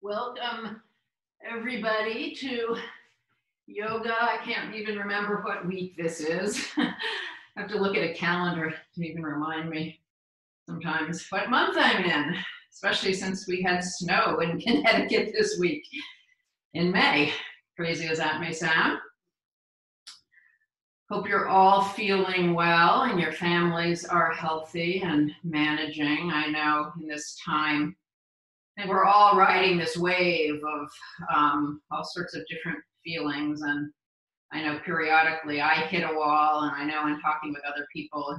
Welcome, everybody, to yoga. I can't even remember what week this is. I have to look at a calendar to even remind me sometimes what month I'm in, especially since we had snow in Connecticut this week in May, crazy as that may sound. Hope you're all feeling well and your families are healthy and managing. I know in this time, and we're all riding this wave of all sorts of different feelings. And I know periodically I hit a wall, and I know in talking with other people,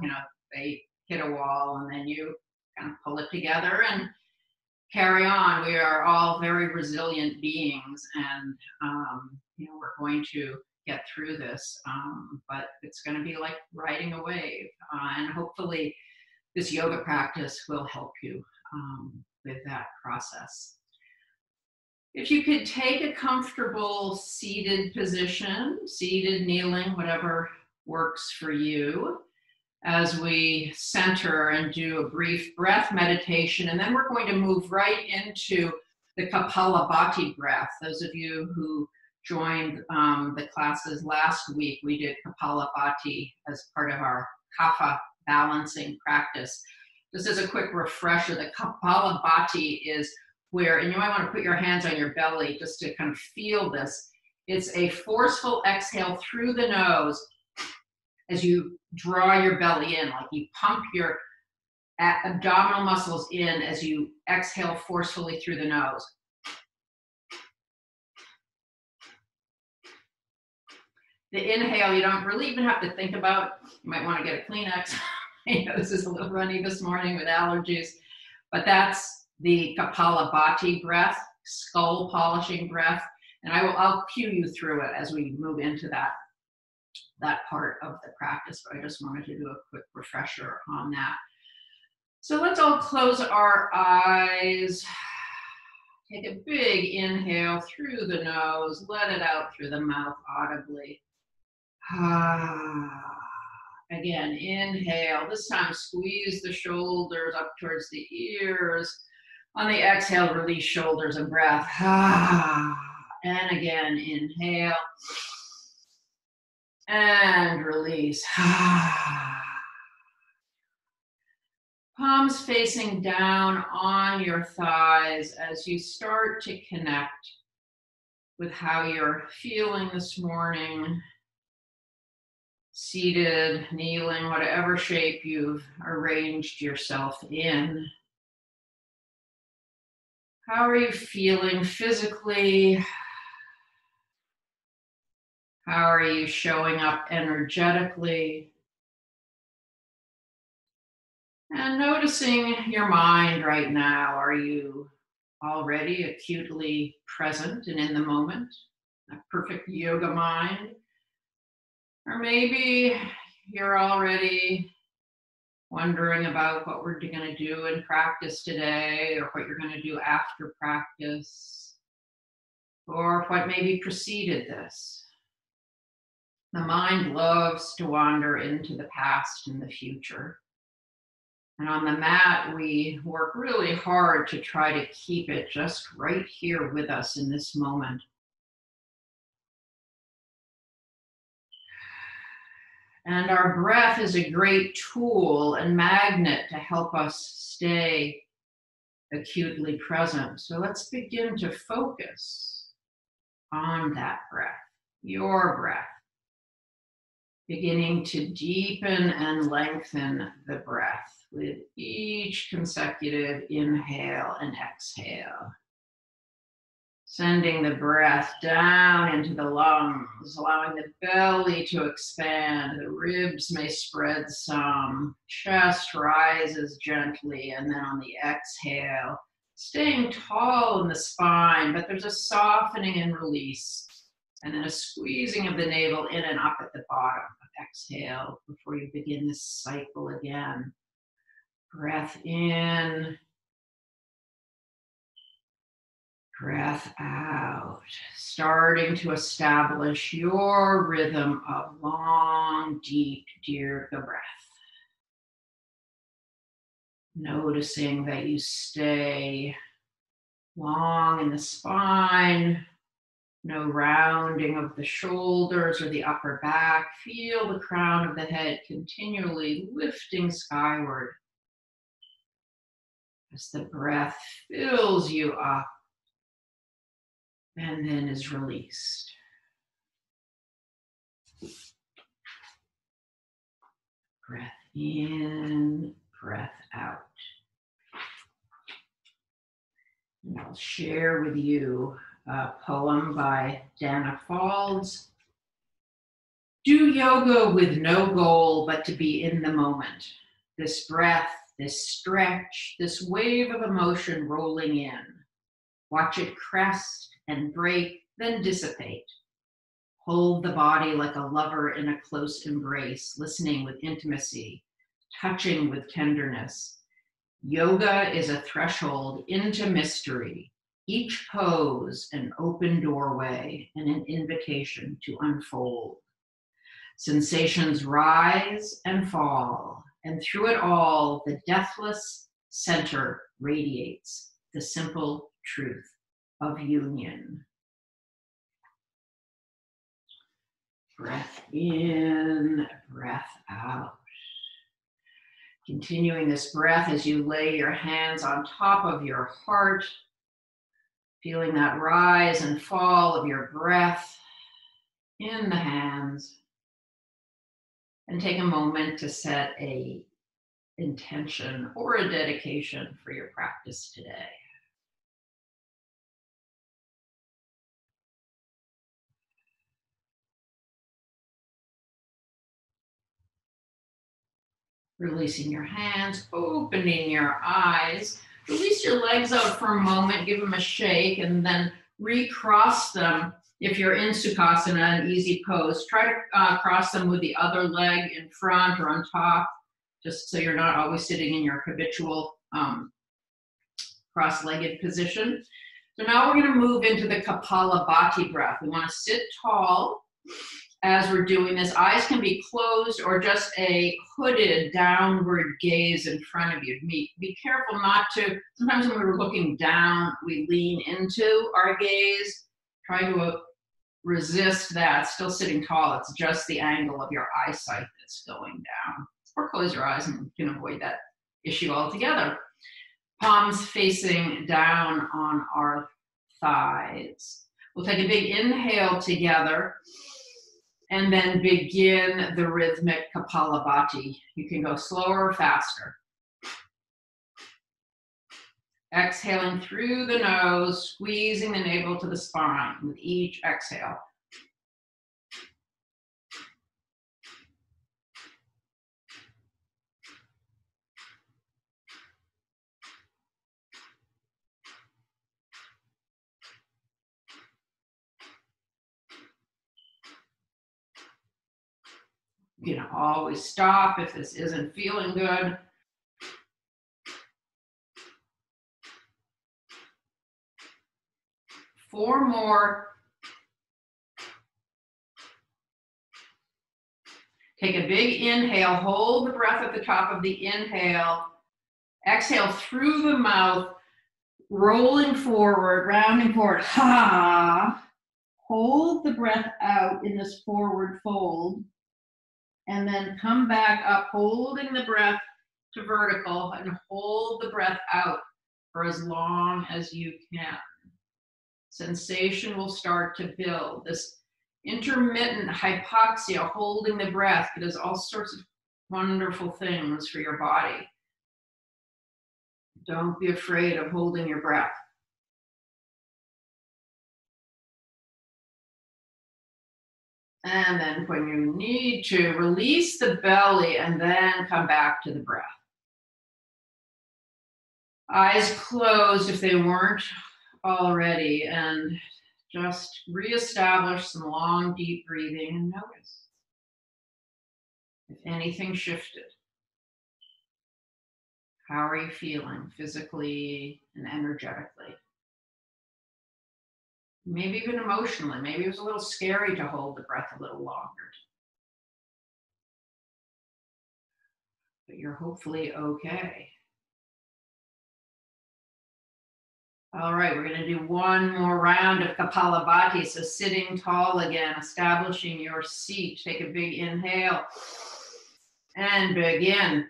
they hit a wall, and then you kind of pull it together and carry on. We are all very resilient beings, and we're going to get through this, but it's going to be like riding a wave, and hopefully this yoga practice will help you with that process. If you could take a comfortable seated position, seated, kneeling, whatever works for you, as we center and do a brief breath meditation, and then we're going to move right into the Kapalabhati Breath. Those of you who joined the classes last week, we did Kapalabhati as part of our kapha balancing practice. Just as a quick refresher, the Kapalabhati is where, and you might want to put your hands on your belly just to kind of feel this. It's a forceful exhale through the nose as you draw your belly in, like you pump your abdominal muscles in as you exhale forcefully through the nose. The inhale, you don't really even have to think about. You might want to get a Kleenex. I know this is a little runny this morning with allergies, but that's the Kapalabhati breath, skull polishing breath. And I'll cue you through it as we move into that part of the practice, but I just wanted to do a quick refresher on that. So let's all close our eyes. Take a big inhale through the nose, let it out through the mouth audibly. Again, inhale. This time, squeeze the shoulders up towards the ears. On the exhale, release shoulders and breath. And again, inhale. And release. Palms facing down on your thighs as you start to connect with how you're feeling this morning. Seated, kneeling, whatever shape you've arranged yourself in. How are you feeling physically? How are you showing up energetically? And noticing your mind right now. Are you already acutely present and in the moment? A perfect yoga mind? Or maybe you're already wondering about what we're going to do in practice today, or what you're going to do after practice, or what maybe preceded this. The mind loves to wander into the past and the future. And on the mat, we work really hard to try to keep it just right here with us in this moment. And our breath is a great tool and magnet to help us stay acutely present. So let's begin to focus on that breath, your breath. Beginning to deepen and lengthen the breath with each consecutive inhale and exhale. Sending the breath down into the lungs, allowing the belly to expand. The ribs may spread some. Chest rises gently, and then on the exhale, staying tall in the spine, but there's a softening and release, and then a squeezing of the navel in and up at the bottom of exhale before you begin this cycle again. Breath in. Breath out, starting to establish your rhythm of long, deep dirga breath. Noticing that you stay long in the spine. No rounding of the shoulders or the upper back. Feel the crown of the head continually lifting skyward as the breath fills you up and then is released. Breath in, breath out. And I'll share with you a poem by Dana Falls. Do yoga with no goal but to be in the moment. This breath, this stretch, this wave of emotion rolling in. Watch it crest and break, then dissipate. Hold the body like a lover in a close embrace, listening with intimacy, touching with tenderness. Yoga is a threshold into mystery. Each pose an open doorway and an invitation to unfold. Sensations rise and fall, and through it all, the deathless center radiates the simple truth of union. Breath in, breath out. Continuing this breath as you lay your hands on top of your heart, feeling that rise and fall of your breath in the hands. And take a moment to set an intention or a dedication for your practice today. Releasing your hands, opening your eyes. Release your legs out for a moment, give them a shake, and then recross them. If you're in Sukhasana, an easy pose, try to cross them with the other leg in front or on top, just so you're not always sitting in your habitual cross-legged position. So now we're going to move into the Kapalabhati breath. We want to sit tall as we're doing this. Eyes can be closed or just a hooded downward gaze in front of you. Be careful not to, sometimes when we're looking down, we lean into our gaze. Try to resist that, still sitting tall. It's just the angle of your eyesight that's going down. Or close your eyes and you can avoid that issue altogether. Palms facing down on our thighs. We'll take a big inhale together and then begin the rhythmic Kapalabhati. You can go slower or faster. Exhaling through the nose, squeezing the navel to the spine with each exhale. You can always stop if this isn't feeling good. Four more. Take a big inhale, hold the breath at the top of the inhale. Exhale through the mouth, rolling forward, rounding forward. Ha! Hold the breath out in this forward fold. And then come back up, holding the breath to vertical, and hold the breath out for as long as you can. Sensation will start to build. This intermittent hypoxia, holding the breath, does all sorts of wonderful things for your body. Don't be afraid of holding your breath. And then when you need to, release the belly and then come back to the breath. Eyes closed if they weren't already, and just reestablish some long, deep breathing and notice if anything shifted. How are you feeling physically and energetically? Maybe even emotionally. Maybe it was a little scary to hold the breath a little longer. But you're hopefully okay. All right, we're going to do one more round of Kapalabhati. So sitting tall again, establishing your seat. Take a big inhale and begin.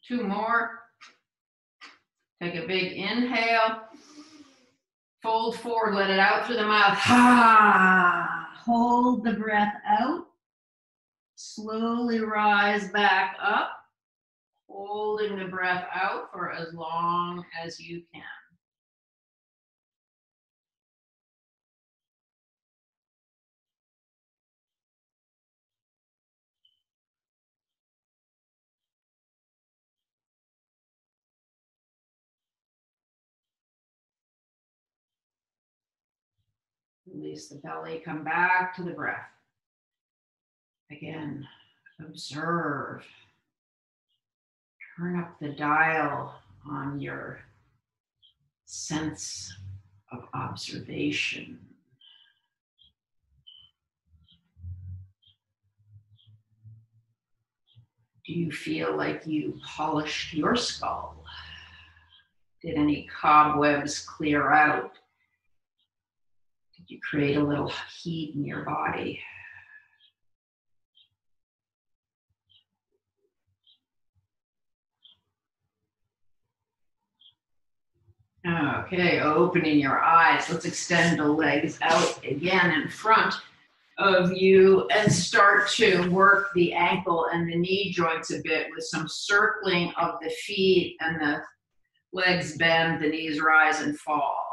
Two more. Take a big inhale. Fold forward, let it out through the mouth. Hold the breath out. Slowly rise back up, holding the breath out for as long as you can. Release the belly, come back to the breath. Again, observe. Turn up the dial on your sense of observation. Do you feel like you polished your skull? Did any cobwebs clear out? Did you create a little heat in your body? Okay, opening your eyes. Let's extend the legs out again in front of you and start to work the ankle and the knee joints a bit with some circling of the feet, and the legs bend, the knees rise and fall.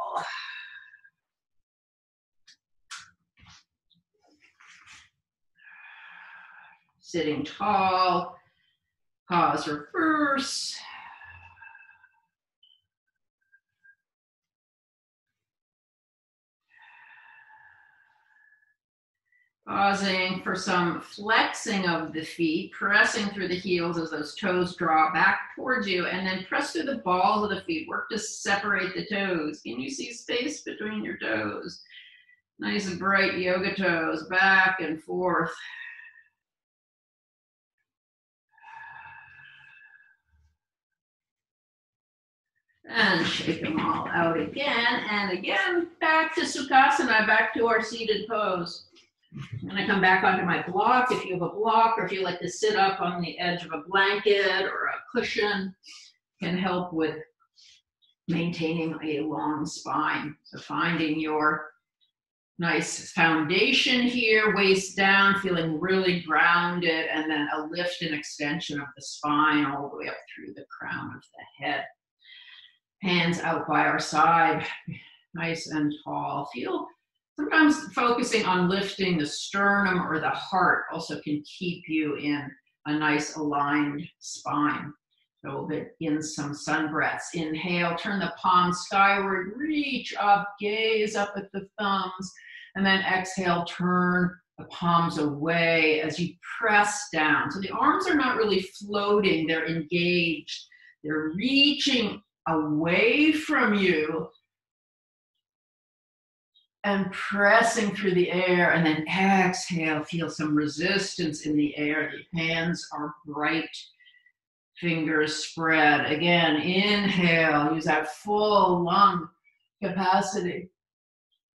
Sitting tall, pause, reverse. Pausing for some flexing of the feet, pressing through the heels as those toes draw back towards you, and then press through the balls of the feet. Work to separate the toes. Can you see space between your toes? Nice and bright yoga toes, back and forth. And shake them all out again and again. Back to Sukhasana, back to our seated pose. I'm going to come back onto my block. If you have a block, or if you like to sit up on the edge of a blanket or a cushion, can help with maintaining a long spine. So finding your nice foundation here, waist down, feeling really grounded, and then a lift and extension of the spine all the way up through the crown of the head. Hands out by our side, nice and tall. Feel sometimes focusing on lifting the sternum or the heart also can keep you in a nice aligned spine. So we'll begin some sun breaths. Inhale, turn the palms skyward, reach up, gaze up at the thumbs, and then exhale, turn the palms away as you press down. So the arms are not really floating, they're engaged. They're reaching away from you and pressing through the air, and then exhale, feel some resistance in the air. The hands are bright, fingers spread. Again, inhale, use that full lung capacity.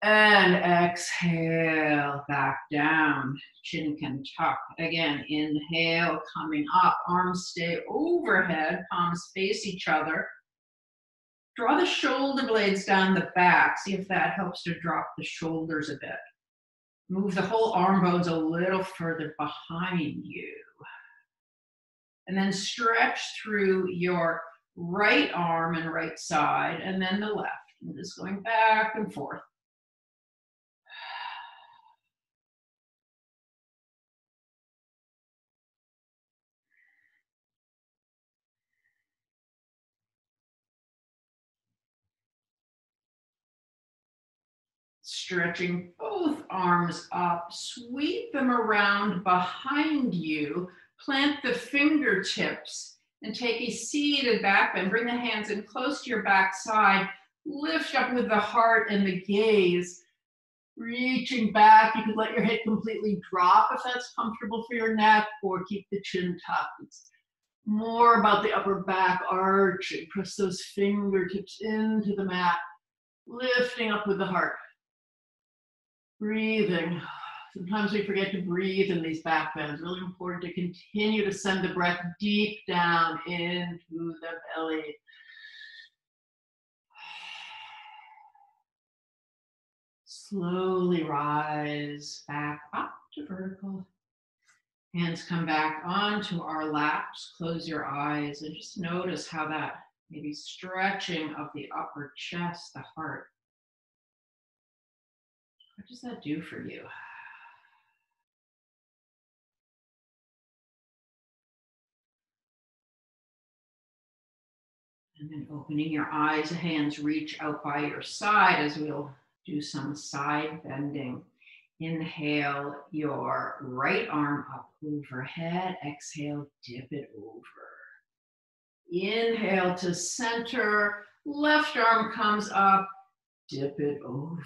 And exhale, back down, chin can tuck. Again, inhale, coming up, arms stay overhead, palms face each other. Draw the shoulder blades down the back. See if that helps to drop the shoulders a bit. Move the whole arm bones a little further behind you. And then stretch through your right arm and right side, and then the left. And just going back and forth. Stretching both arms up, sweep them around behind you, plant the fingertips, and take a seated back bend. Bring the hands in close to your back side. Lift up with the heart and the gaze. Reaching back, you could let your head completely drop if that's comfortable for your neck, or keep the chin tucked. It's more about the upper back arching. Press those fingertips into the mat, lifting up with the heart. Breathing. Sometimes we forget to breathe in these back bends. Really important to continue to send the breath deep down into the belly. Slowly rise back up to vertical. Hands come back onto our laps. Close your eyes and just notice how that maybe stretching of the upper chest, the heart. What does that do for you? And then opening your eyes, hands reach out by your side as we'll do some side bending. Inhale your right arm up overhead. Exhale, dip it over. Inhale to center. Left arm comes up, dip it over.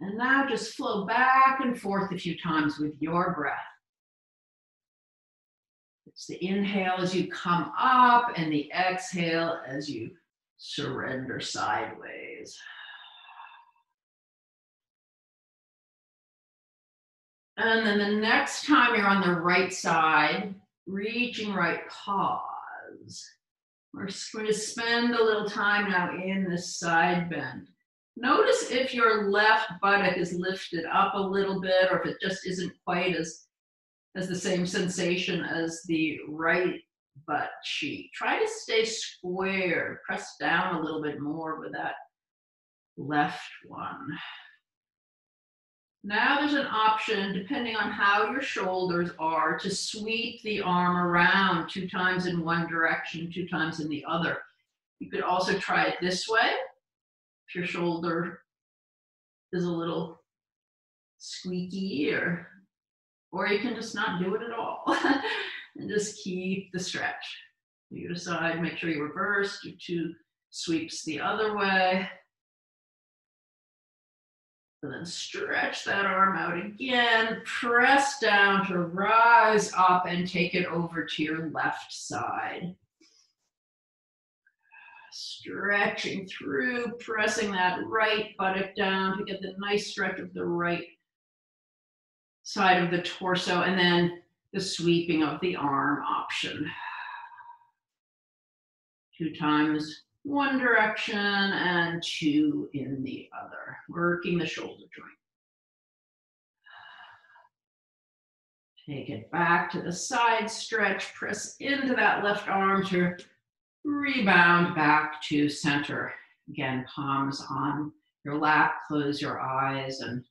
And now just flow back and forth a few times with your breath. It's the inhale as you come up and the exhale as you surrender sideways. And then the next time you're on the right side, reaching right, pause. We're going to spend a little time now in this side bend. Notice if your left buttock is lifted up a little bit, or if it just isn't quite as the same sensation as the right butt cheek. Try to stay square. Press down a little bit more with that left one. Now there's an option, depending on how your shoulders are, to sweep the arm around 2 times in one direction, 2 times in the other. You could also try it this way, if your shoulder is a little squeaky, or you can just not do it at all and just keep the stretch. You decide, make sure you reverse, do 2 sweeps the other way. And then stretch that arm out again, press down to rise up and take it over to your left side. Stretching through, pressing that right buttock down to get the nice stretch of the right side of the torso, and then the sweeping of the arm option. 2 times one direction and 2 in the other, working the shoulder joint. Take it back to the side stretch, press into that left arm to rebound back to center. Again, palms on your lap, close your eyes and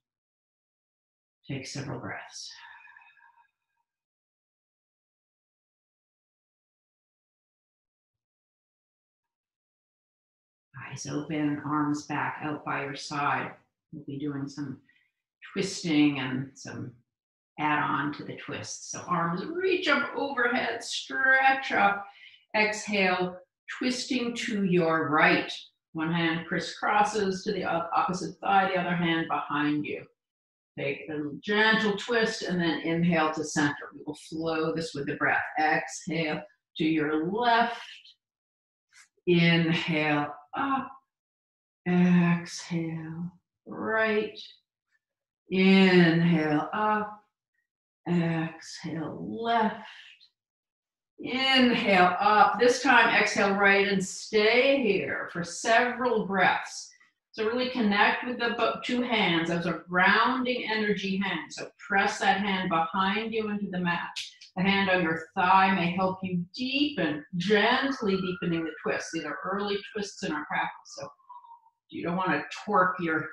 take several breaths. Eyes open, arms back out by your side. We'll be doing some twisting and some add-on to the twist. So arms reach up overhead, stretch up, exhale, twisting to your right. One hand crisscrosses to the opposite thigh, the other hand behind you. Take a gentle twist and then inhale to center. We will flow this with the breath. Exhale to your left. Inhale up. Exhale right. Inhale up. Exhale left. Inhale up. This time exhale right and stay here for several breaths. So really connect with the 2 hands. Those are grounding energy hands. So press that hand behind you into the mat. The hand on your thigh may help you deepen, gently deepening the twists. These are early twists in our practice. So you don't want to torque your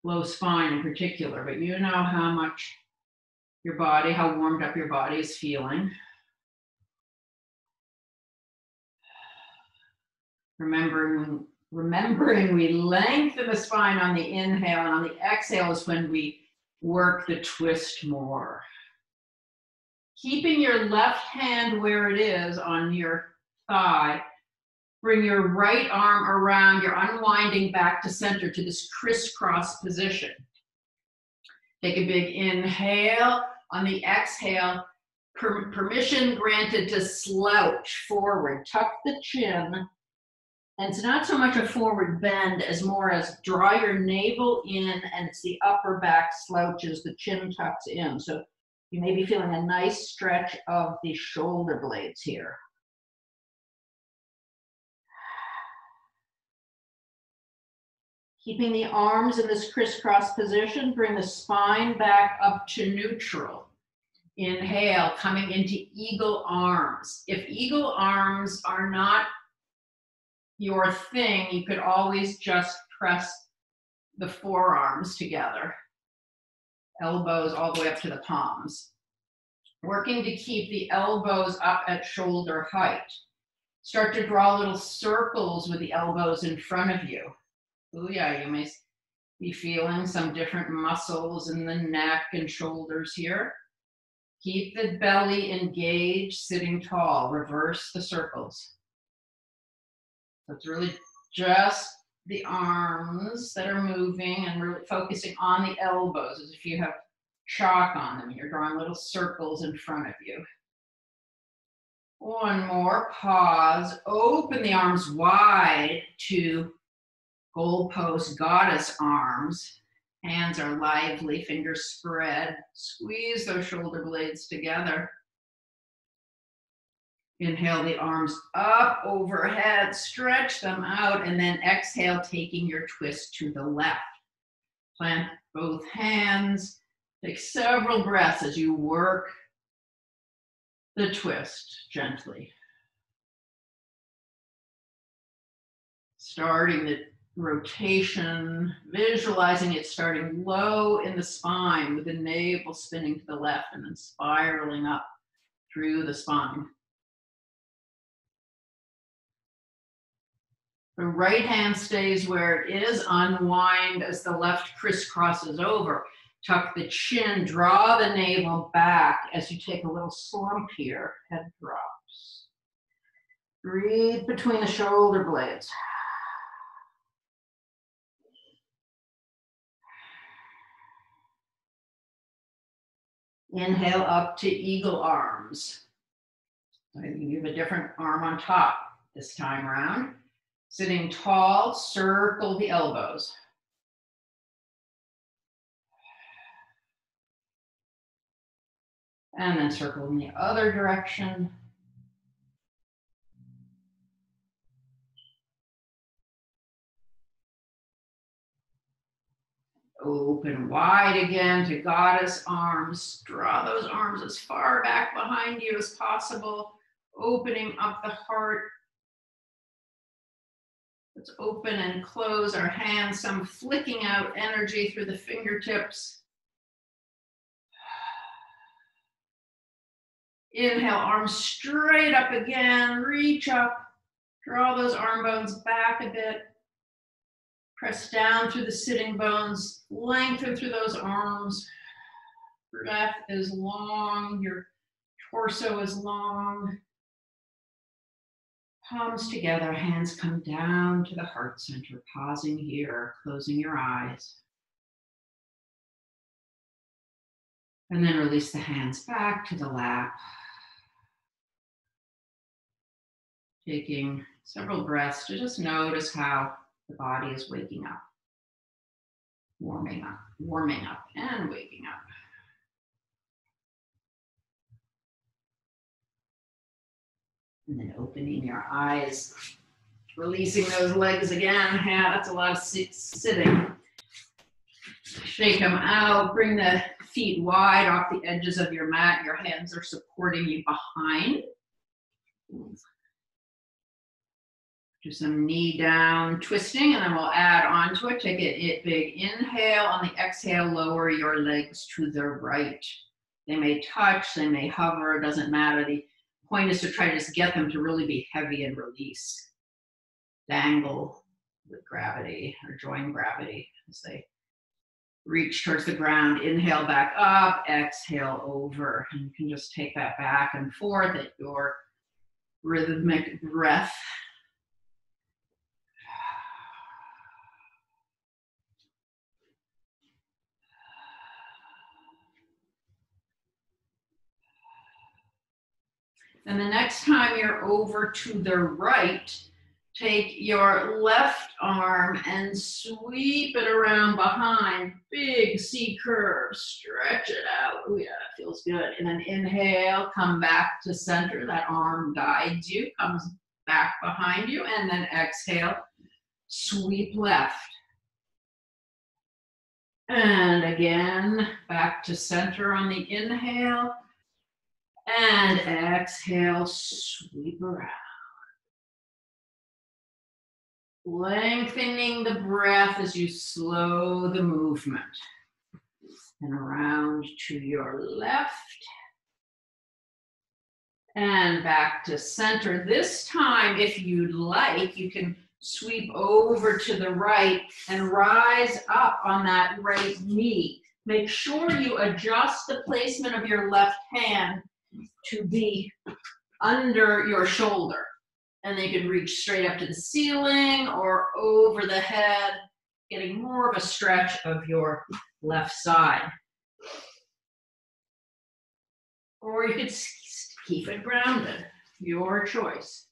low spine in particular, but you know how much your body, how warmed up your body is feeling. Remembering Remembering we lengthen the spine on the inhale, and on the exhale is when we work the twist more. Keeping your left hand where it is on your thigh, bring your right arm around, you're unwinding back to center to this crisscross position. Take a big inhale. On the exhale, permission granted to slouch forward. Tuck the chin. And it's not so much a forward bend as more as draw your navel in, and it's the upper back slouches, the chin tucks in. So you may be feeling a nice stretch of the shoulder blades here. Keeping the arms in this crisscross position, bring the spine back up to neutral. Inhale, coming into eagle arms. If eagle arms are not your thing, you could always just press the forearms together, elbows all the way up to the palms. Working to keep the elbows up at shoulder height. Start to draw little circles with the elbows in front of you. Oh yeah, you may be feeling some different muscles in the neck and shoulders here. Keep the belly engaged, sitting tall. Reverse the circles. So it's really just the arms that are moving and really focusing on the elbows as if you have chalk on them. You're drawing little circles in front of you. One more, pause. Open the arms wide to goalpost goddess arms. Hands are lively, fingers spread. Squeeze those shoulder blades together. Inhale the arms up overhead, stretch them out, and then exhale, taking your twist to the left. Plant both hands. Take several breaths as you work the twist gently. Starting the rotation, visualizing it starting low in the spine with the navel spinning to the left and then spiraling up through the spine. The right hand stays where it is. Unwind as the left crisscrosses over. Tuck the chin, draw the navel back as you take a little slump here. Head drops. Breathe between the shoulder blades. Inhale up to eagle arms. You have a different arm on top this time around. Sitting tall, circle the elbows. And then circle in the other direction. Open wide again to goddess arms. Draw those arms as far back behind you as possible, opening up the heart. Let's open and close our hands, some flicking out energy through the fingertips. Inhale, arms straight up again, reach up, draw those arm bones back a bit. Press down through the sitting bones, lengthen through those arms. Breath is long, your torso is long. Palms together, hands come down to the heart center, pausing here, closing your eyes. And then release the hands back to the lap. Taking several breaths to just notice how the body is waking up, warming up, and waking up. And then opening your eyes, releasing those legs again. Yeah, that's a lot of sitting. Shake them out, bring the feet wide off the edges of your mat. Your hands are supporting you behind. Do some knee down twisting, and then we'll add on to it. Take a big inhale. On the exhale, lower your legs to the right. They may touch, they may hover, it doesn't matter. The point is to try to just get them to really be heavy and release. Dangle with gravity or join gravity as they reach towards the ground. Inhale back up, exhale over. And you can just take that back and forth at your rhythmic breath. And the next time you're over to the right, take your left arm and sweep it around behind. Big C curve, stretch it out. Oh yeah, that feels good. And then inhale, come back to center. That arm guides you, comes back behind you. And then exhale, sweep left. And again, back to center on the inhale. And exhale, sweep around. Lengthening the breath as you slow the movement. And around to your left. And back to center. This time, if you'd like, you can sweep over to the right and rise up on that right knee. Make sure you adjust the placement of your left hand to be under your shoulder. And then you can reach straight up to the ceiling or over the head, getting more of a stretch of your left side. Or you could keep it grounded, your choice.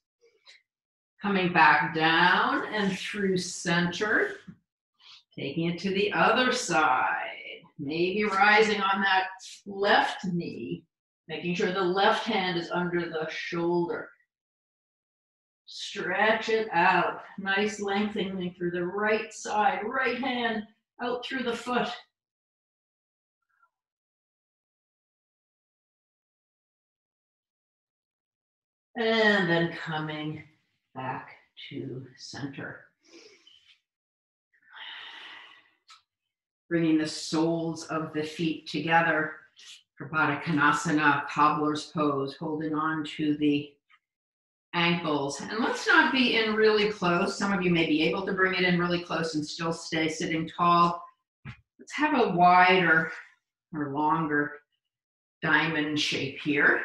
Coming back down and through center, taking it to the other side. Maybe rising on that left knee, making sure the left hand is under the shoulder. Stretch it out. Nice lengthening through the right side. Right hand out through the foot. And then coming back to center. Bringing the soles of the feet together for Konasana, Cobblers Pose, holding on to the ankles. And let's not be in really close. Some of you may be able to bring it in really close and still stay sitting tall. Let's have a wider or longer diamond shape here.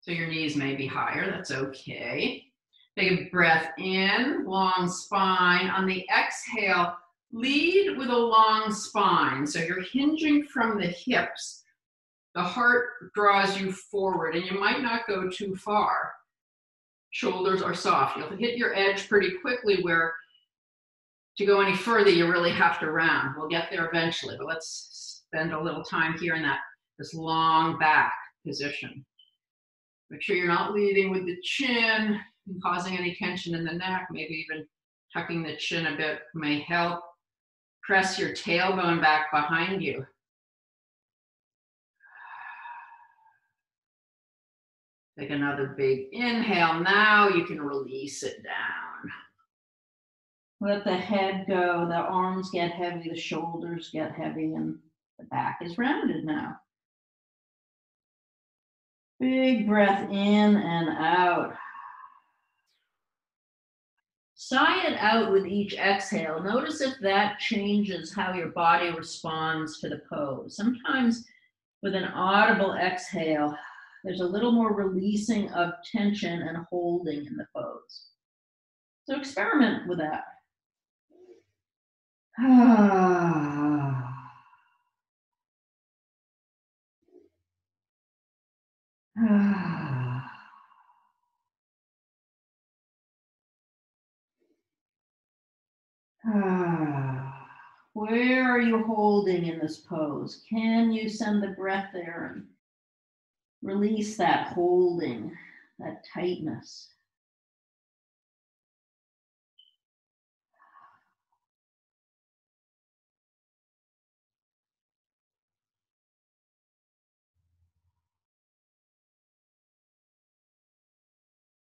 So your knees may be higher, that's okay. Take a breath in, long spine. On the exhale, lead with a long spine. So you're hinging from the hips. The heart draws you forward and you might not go too far. Shoulders are soft. You'll hit your edge pretty quickly where to go any further, you really have to round. We'll get there eventually, but let's spend a little time here in this long back position. Make sure you're not leading with the chin and causing any tension in the neck. Maybe even tucking the chin a bit may help. Press your tailbone back behind you. Take another big inhale. Now you can release it down. Let the head go, the arms get heavy, the shoulders get heavy, and the back is rounded now. Big breath in and out. Sigh it out with each exhale. Notice if that changes how your body responds to the pose. Sometimes with an audible exhale, there's a little more releasing of tension and holding in the pose. So experiment with that. Where are you holding in this pose? Can you send the breath there and release that holding, that tightness?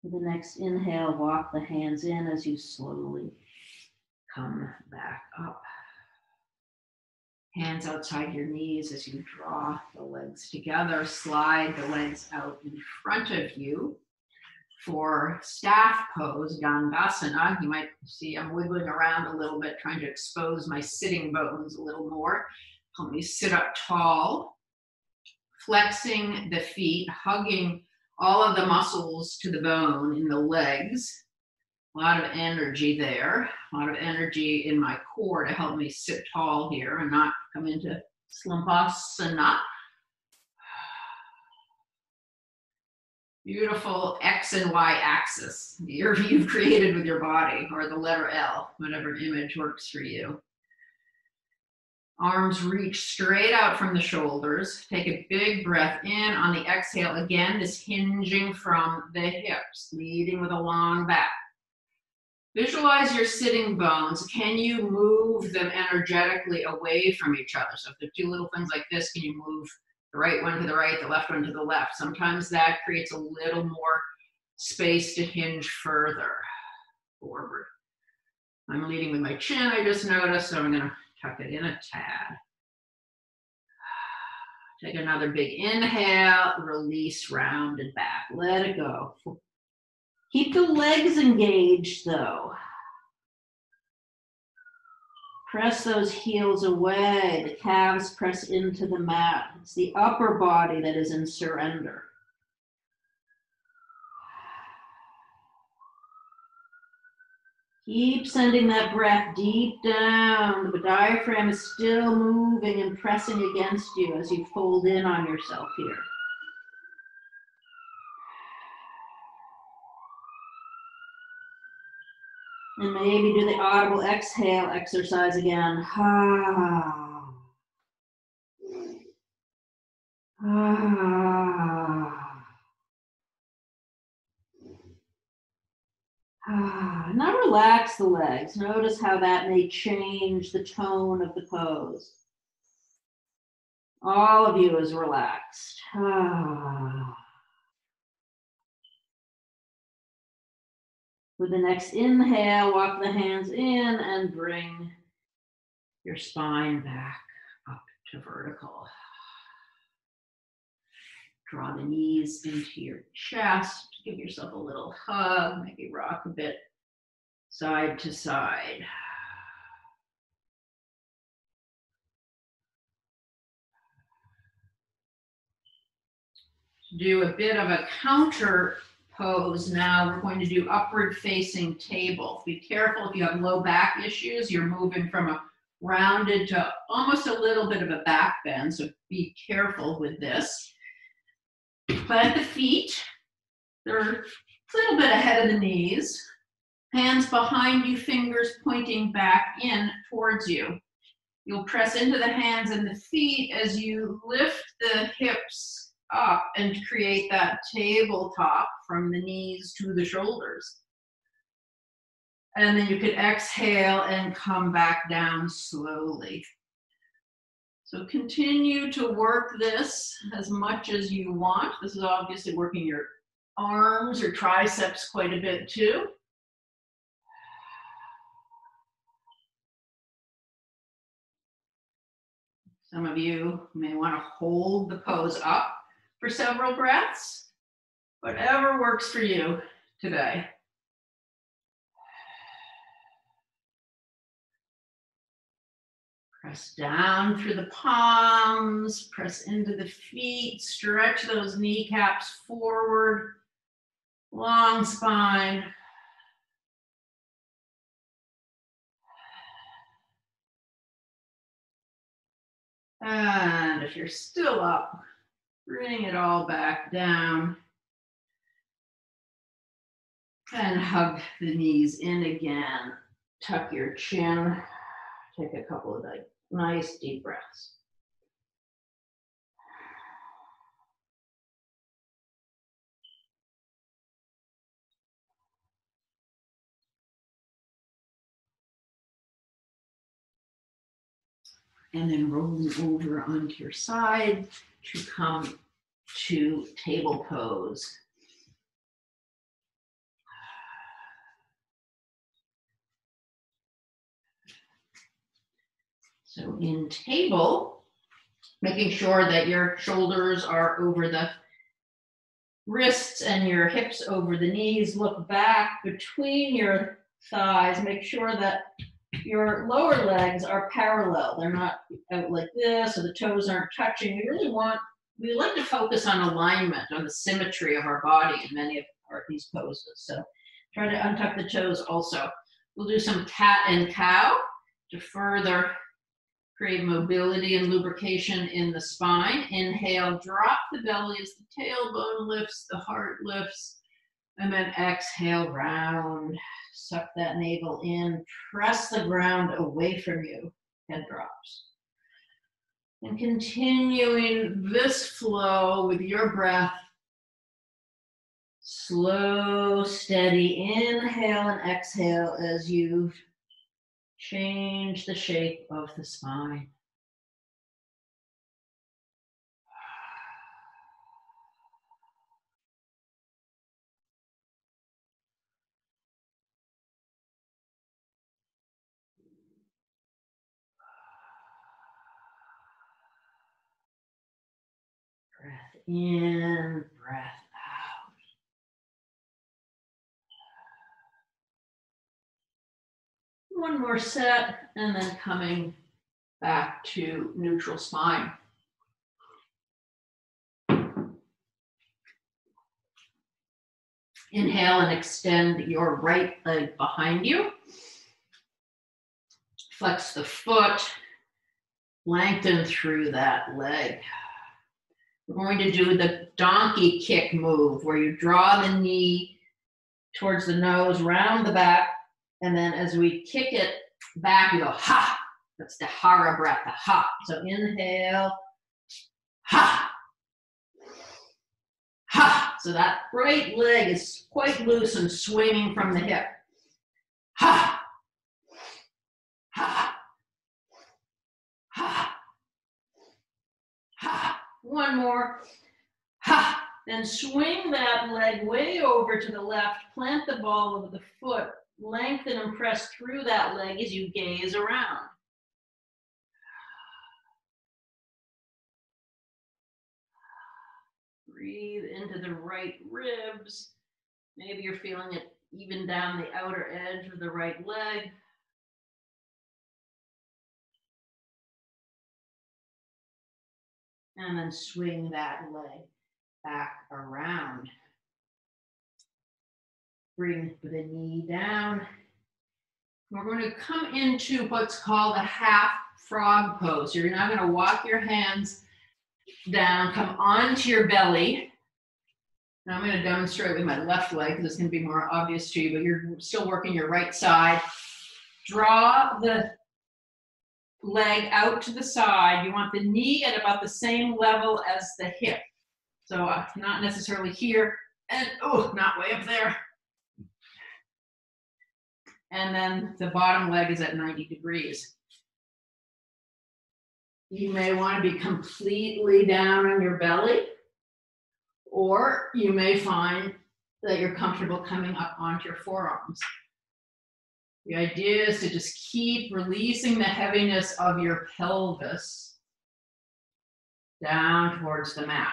For the next inhale, walk the hands in as you slowly come back up. Hands outside your knees as you draw the legs together. Slide the legs out in front of you. For staff pose, Dandasana, you might see I'm wiggling around a little bit, trying to expose my sitting bones a little more. Help me sit up tall, flexing the feet, hugging all of the muscles to the bone in the legs. A lot of energy there, a lot of energy in my core to help me sit tall here and not come into slumpasana. Beautiful X and Y axis you've created with your body, or the letter L, whatever image works for you. Arms reach straight out from the shoulders. Take a big breath in. On the exhale, again, this hinging from the hips, leading with a long back. Visualize your sitting bones. Can you move them energetically away from each other? So if they're two little things like this, can you move the right one to the right, the left one to the left? Sometimes that creates a little more space to hinge further forward. I'm leading with my chin, I just noticed, so I'm going to tuck it in a tad. Take another big inhale, release, round and back. Let it go. Keep the legs engaged though. Press those heels away. The calves press into the mat. It's the upper body that is in surrender. Keep sending that breath deep down. The diaphragm is still moving and pressing against you as you fold in on yourself here. And maybe do the audible exhale exercise again. Ah. Ah. Ah. Now relax the legs. Notice how that may change the tone of the pose. All of you is relaxed. Ah. With the next inhale, walk the hands in and bring your spine back up to vertical. Draw the knees into your chest. Give yourself a little hug. Maybe rock a bit side to side. Do a bit of a counter pose now. We're going to do upward facing table. Be careful if you have low back issues. You're moving from a rounded to almost a little bit of a back bend, so be careful with this. Plant the feet. They're a little bit ahead of the knees. Hands behind you, fingers pointing back in towards you. You'll press into the hands and the feet as you lift the hips up and create that tabletop from the knees to the shoulders. And then you could exhale and come back down slowly. So continue to work this as much as you want. This is obviously working your arms or triceps quite a bit too. Some of you may want to hold the pose up for several breaths. Whatever works for you today. Press down through the palms, press into the feet, stretch those kneecaps forward, long spine. And if you're still up, bring it all back down. And hug the knees in again. Tuck your chin. Take a couple of nice deep breaths. And then rolling over onto your side to come to table pose. So in table, making sure that your shoulders are over the wrists and your hips over the knees. Look back between your thighs. Make sure that your lower legs are parallel. They're not out like this, or the toes aren't touching. We like to focus on alignment, on the symmetry of our body in many of these poses. So try to untuck the toes also. We'll do some cat and cow to further create mobility and lubrication in the spine. Inhale, drop the belly as the tailbone lifts, the heart lifts, and then exhale, round. Suck that navel in, press the ground away from you, head drops. And continuing this flow with your breath, slow, steady inhale and exhale as you change the shape of the spine. Breath in, breath out. One more set, and then coming back to neutral spine. Inhale and extend your right leg behind you. Flex the foot, lengthen through that leg. We're going to do the donkey kick move where you draw the knee towards the nose, round the back, and then as we kick it back, we go ha. That's the hara breath, the ha. So inhale, ha, ha. So that right leg is quite loose and swinging from the hip. Ha, ha, ha, ha. One more. Ha! Then swing that leg way over to the left, plant the ball of the foot, lengthen and press through that leg as you gaze around. Breathe into the right ribs. Maybe you're feeling it even down the outer edge of the right leg. And then swing that leg back around. Bring the knee down. We're going to come into what's called a half frog pose. You're now going to walk your hands down, come onto your belly. Now I'm going to demonstrate with my left leg because it's going to be more obvious to you, but you're still working your right side. Draw the leg out to the side. You want the knee at about the same level as the hip. So not necessarily here, and oh, not way up there. And then the bottom leg is at 90 degrees. You may want to be completely down on your belly, or you may find that you're comfortable coming up onto your forearms. The idea is to just keep releasing the heaviness of your pelvis down towards the mat.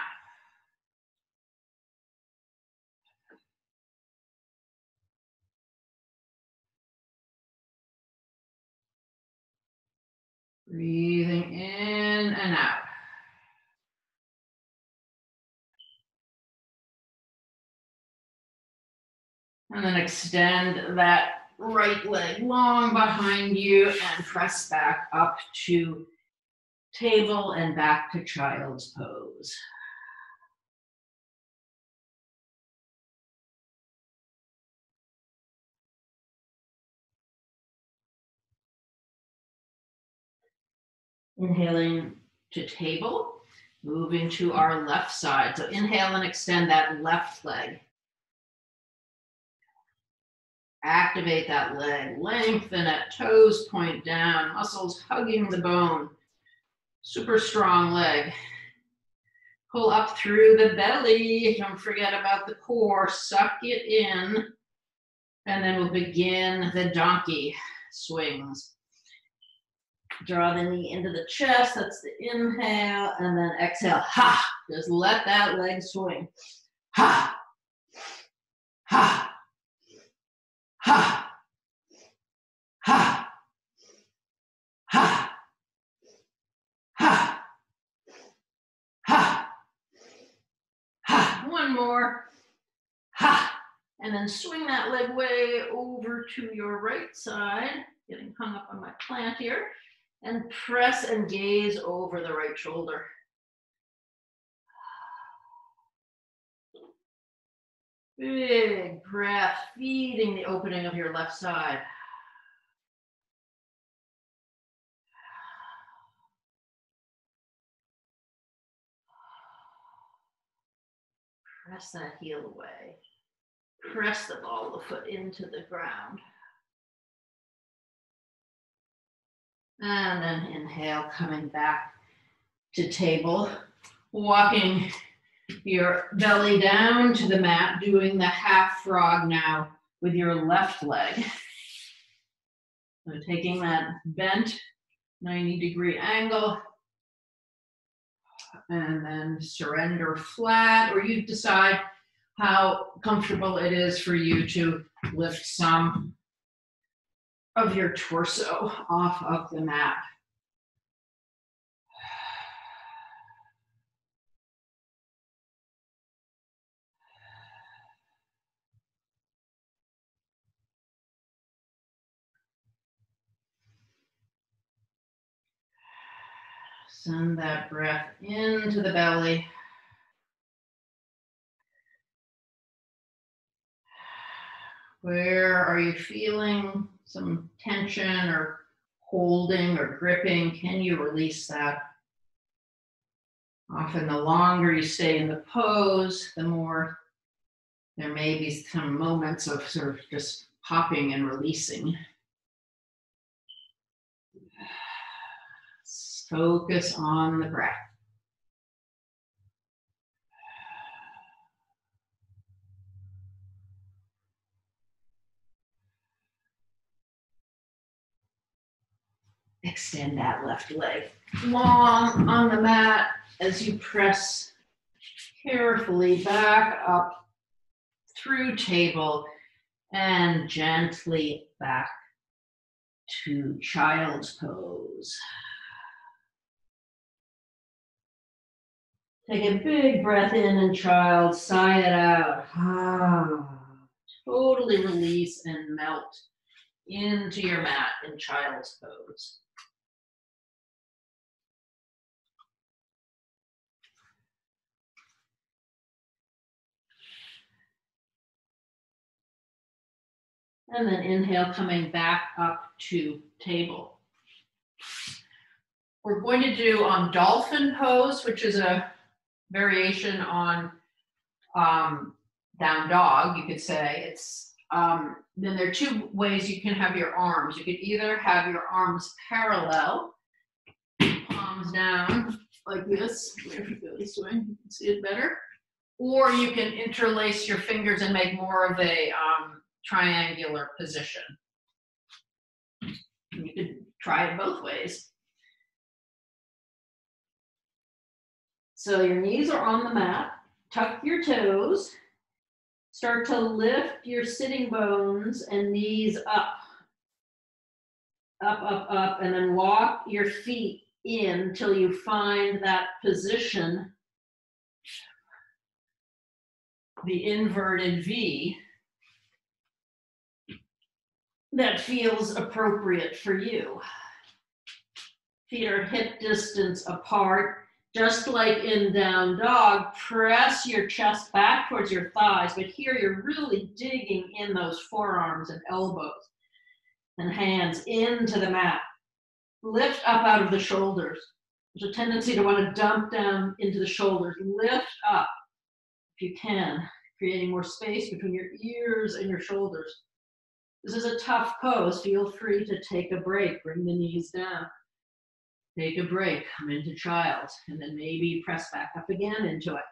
Breathing in and out. And then extend that right leg long behind you and press back up to table and back to child's pose. Inhaling to table, moving to our left side. So inhale and extend that left leg. Activate that leg, lengthen it, toes point down, muscles hugging the bone. Super strong leg. Pull up through the belly. Don't forget about the core. Suck it in. And then we'll begin the donkey swings. Draw the knee into the chest. That's the inhale. And then exhale. Ha! Just let that leg swing. Ha, ha, ha, ha, ha, ha, ha, ha. One more. Ha. And then swing that leg way over to your right side, getting hung up on my plant here, and press and gaze over the right shoulder. Big breath, feeding the opening of your left side. Press that heel away. Press the ball of the foot into the ground. And then inhale, coming back to table, walking your belly down to the mat, doing the half frog now with your left leg. So taking that bent 90-degree angle, and then surrender flat, or you decide how comfortable it is for you to lift some of your torso off of the mat. Send that breath into the belly. Where are you feeling some tension or holding or gripping? Can you release that? Often the longer you stay in the pose, the more there may be some moments of sort of just popping and releasing. Focus on the breath. Extend that left leg long on the mat as you press carefully back up through table and gently back to child's pose. Take a big breath in and child, sigh it out. Totally release and melt into your mat in child's pose. And then inhale, coming back up to table. We're going to do Dolphin Pose, which is a variation on down dog, you could say. It's then there are two ways you can have your arms. You could either have your arms parallel, palms down like this. If you go this way, you can see it better. Or you can interlace your fingers and make more of a triangular position. You could try it both ways. So your knees are on the mat, tuck your toes, start to lift your sitting bones and knees up, and then walk your feet in till you find that position, the inverted V, that feels appropriate for you. Feet are hip distance apart. Just like in down dog, press your chest back towards your thighs, but here you're really digging in those forearms and elbows and hands into the mat. Lift up out of the shoulders. There's a tendency to want to dump down into the shoulders. Lift up if you can, creating more space between your ears and your shoulders. This is a tough pose. Feel free to take a break. Bring the knees down. Take a break, come into child, and then maybe press back up again into it.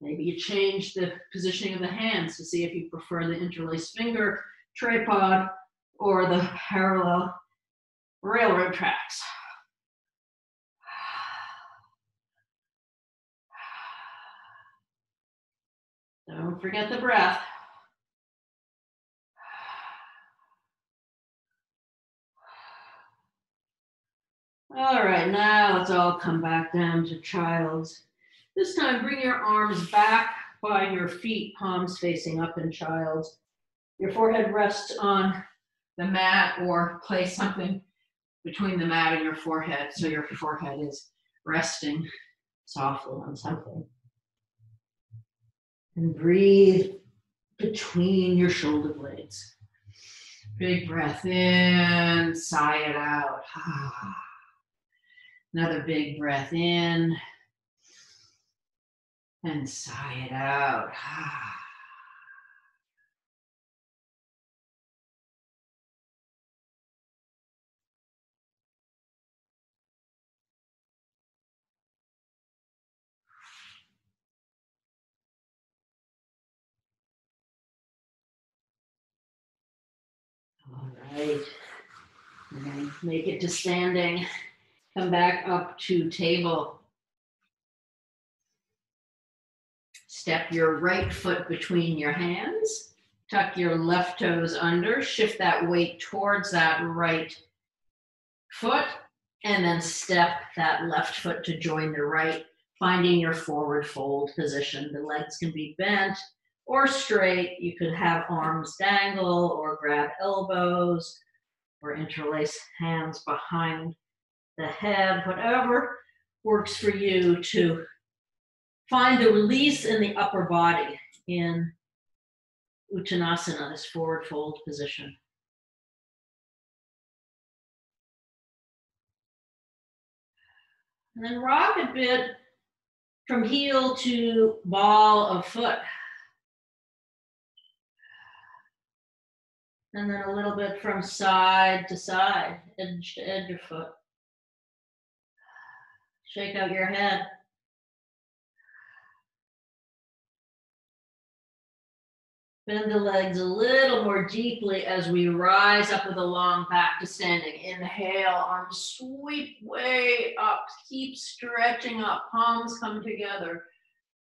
Maybe you change the positioning of the hands to see if you prefer the interlaced finger tripod or the parallel railroad tracks. Don't forget the breath. All right, now let's all come back down to child's. This time, bring your arms back by your feet, palms facing up in child's. Your forehead rests on the mat, or place something between the mat and your forehead so your forehead is resting softly on something. And breathe between your shoulder blades. Big breath in, sigh it out. Another big breath in and sigh it out. All right. We're going to make it to standing. Come back up to table. Step your right foot between your hands. Tuck your left toes under. Shift that weight towards that right foot. And then step that left foot to join the right, finding your forward fold position. The legs can be bent or straight. You could have arms dangle or grab elbows or interlace hands behind the head, whatever works for you to find the release in the upper body in Uttanasana, this forward fold position. And then rock a bit from heel to ball of foot. And then a little bit from side to side, edge to edge of foot. Shake out your head. Bend the legs a little more deeply as we rise up with a long back to standing. Inhale, arms sweep way up. Keep stretching up. Palms come together.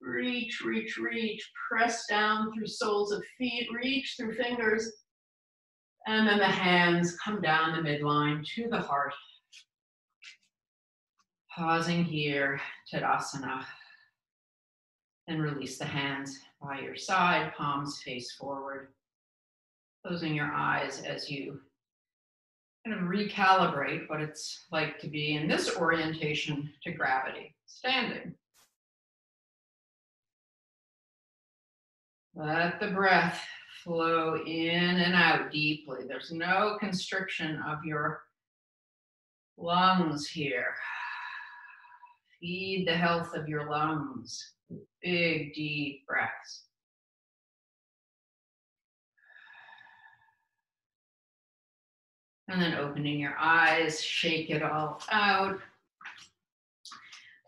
Reach, reach, reach. Press down through soles of feet. Reach through fingers. And then the hands come down the midline to the heart. Pausing here, Tadasana. And release the hands by your side, palms face forward. Closing your eyes as you kind of recalibrate what it's like to be in this orientation to gravity, standing. Let the breath flow in and out deeply. There's no constriction of your lungs here. Feed the health of your lungs. Big, deep breaths. And then opening your eyes, shake it all out.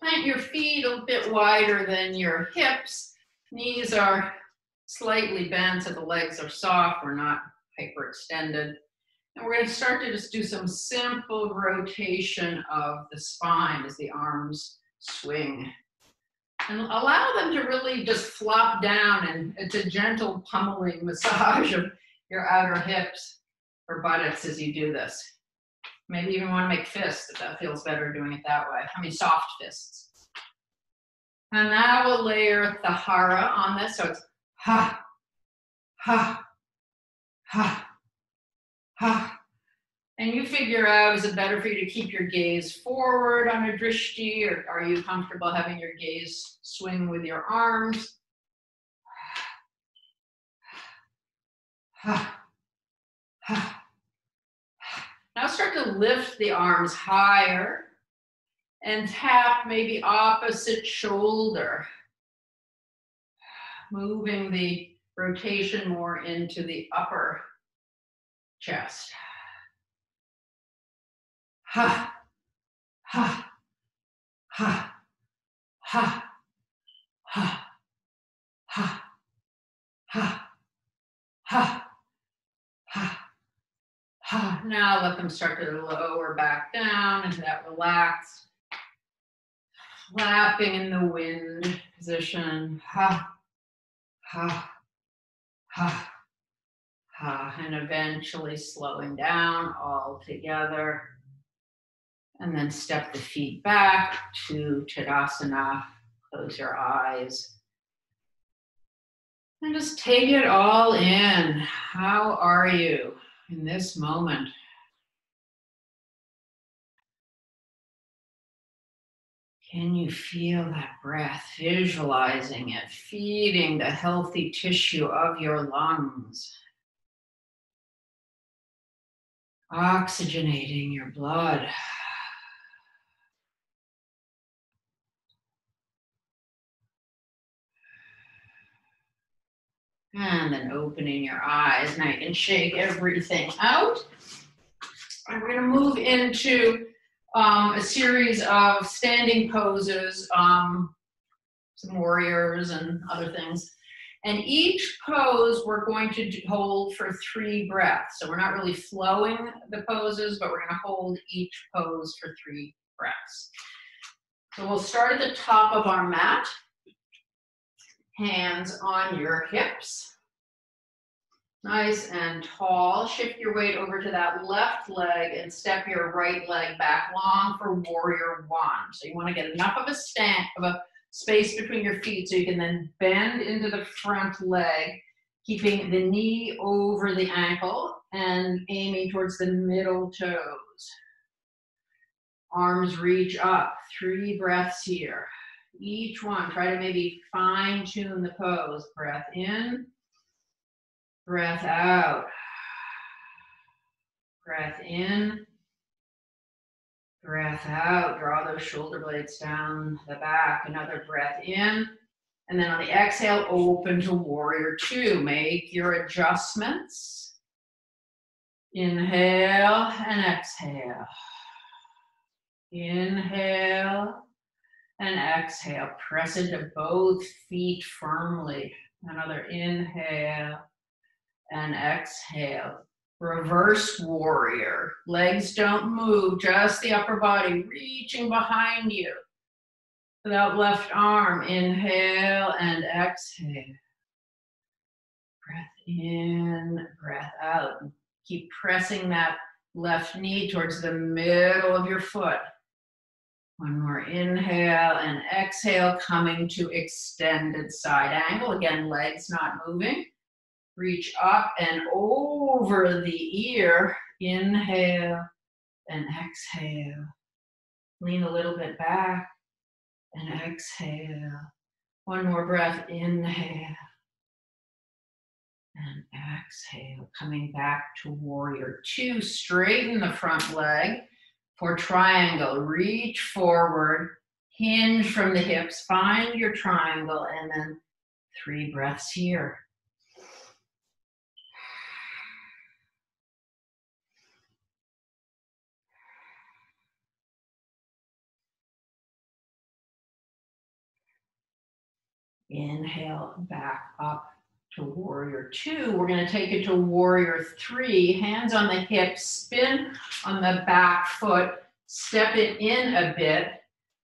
Plant your feet a bit wider than your hips. Knees are slightly bent so the legs are soft. We're not hyperextended. And we're going to start to just do some simple rotation of the spine as the arms swing. And allow them to really just flop down, and it's a gentle pummeling massage of your outer hips or buttocks as you do this. Maybe you even want to make fists if that feels better doing it that way. I mean, soft fists. And now we'll layer the hara on this. So it's ha, ha, ha, ha. And you figure out, is it better for you to keep your gaze forward on a drishti, or are you comfortable having your gaze swing with your arms? Now start to lift the arms higher and tap maybe opposite shoulder, moving the rotation more into the upper chest. Ha, ha, ha, ha, ha, ha, ha, ha, ha, ha. Now let them start to lower back down into that relaxed, flapping in the wind position. Ha, Ha, ha, ha. And eventually slowing down altogether. And then step the feet back to Tadasana. Close your eyes. And just take it all in. How are you in this moment? Can you feel that breath, visualizing it, feeding the healthy tissue of your lungs, oxygenating your blood? And then opening your eyes. Now you can shake everything out. And we're going to move into a series of standing poses, some warriors and other things. And each pose we're going to hold for 3 breaths. So we're not really flowing the poses, but we're going to hold each pose for 3 breaths. So we'll start at the top of our mat. Hands on your hips. Nice and tall. Shift your weight over to that left leg and step your right leg back long for warrior 1. So you want to get enough of a space between your feet so you can then bend into the front leg, keeping the knee over the ankle and aiming towards the middle toes. Arms reach up. 3 breaths here. Each one, try to maybe fine-tune the pose. Breath in, breath out. Breath in, breath out. Draw those shoulder blades down the back. Another breath in. And then on the exhale, open to warrior 2. Make your adjustments. Inhale and exhale. Inhale and exhale. Press into both feet firmly. Another inhale and exhale. Reverse warrior. Legs don't move, just the upper body reaching behind you. Without left arm, inhale and exhale. Breath in, breath out. Keep pressing that left knee towards the middle of your foot. One more inhale and exhale, coming to extended side angle. Again, legs not moving. Reach up and over the ear. Inhale and exhale. Lean a little bit back and exhale. One more breath. Inhale and exhale. Coming back to warrior 2. Straighten the front leg. For triangle, reach forward, hinge from the hips, find your triangle, and then 3 breaths here. Inhale, back up to warrior 2. We're going to take it to warrior 3. Hands on the hips, spin on the back foot, step it in a bit,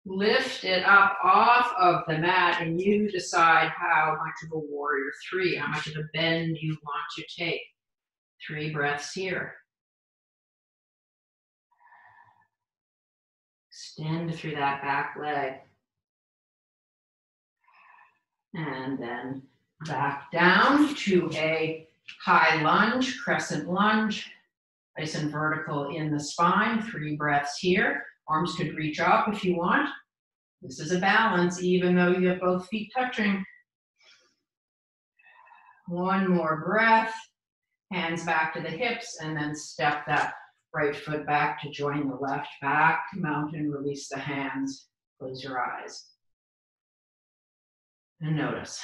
lift it up off of the mat, and you decide how much of a warrior 3, how much of a bend you want to take. 3 breaths here. Extend through that back leg. And then back down to a high lunge, crescent lunge. Nice and vertical in the spine. 3 breaths here. Arms could reach up if you want. This is a balance, even though you have both feet touching. One more breath. Hands back to the hips, and then step that right foot back to join the left. Back to mountain, release the hands. Close your eyes. And notice.